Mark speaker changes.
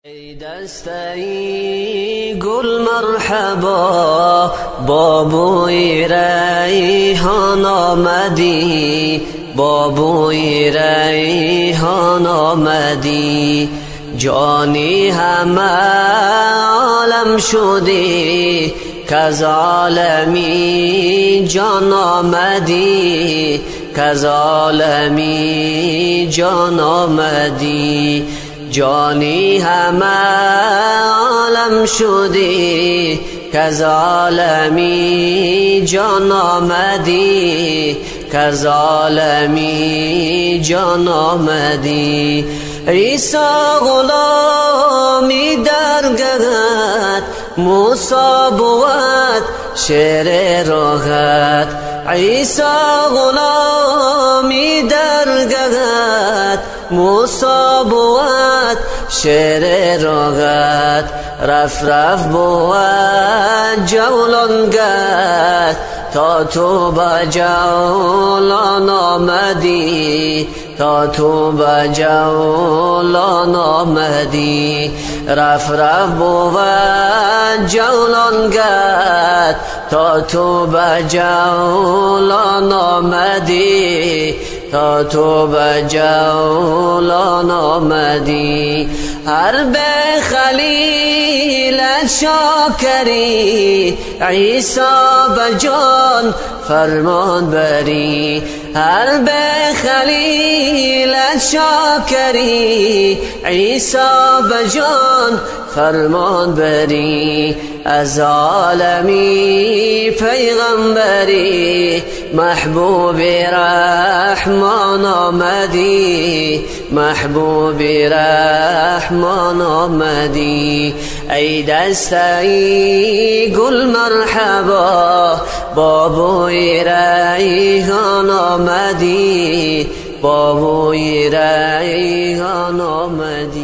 Speaker 1: ای دسته گل مرحبا، با بوی ریحان آمدی، با بوی ریحان آمدی. جانی همه عالم شدی، کز عالمی جان آمدی، کز عالمی جان آمدی. جانی همه عالم شدی، کز عالمی جان آمدی، کز عالمی جان آمدی. عیسی غلامی درگهت، موسی بود شعر راحت. عیسی غلامی درگهت، موسی بود شعر راحت. رف رف بود جولانگت، تا تو به جولان آمدی، تا تو به جولان آمدی. رف رف بود جولانگت، تا تو به جولان آمدی، تا تو به جولان آمدی. هر به خلیل شاکری، عیسی به جان فرمان بری. هر به خلیل شاکری، عیسی به جان فرمان بری. از عالمی پیغمبری، محبوب رحمان آمدی، محبوب رحمان آمدی. ای دسته گل مرحبا، با بوی ریحان آمدی، با بوی ریحان آمدی.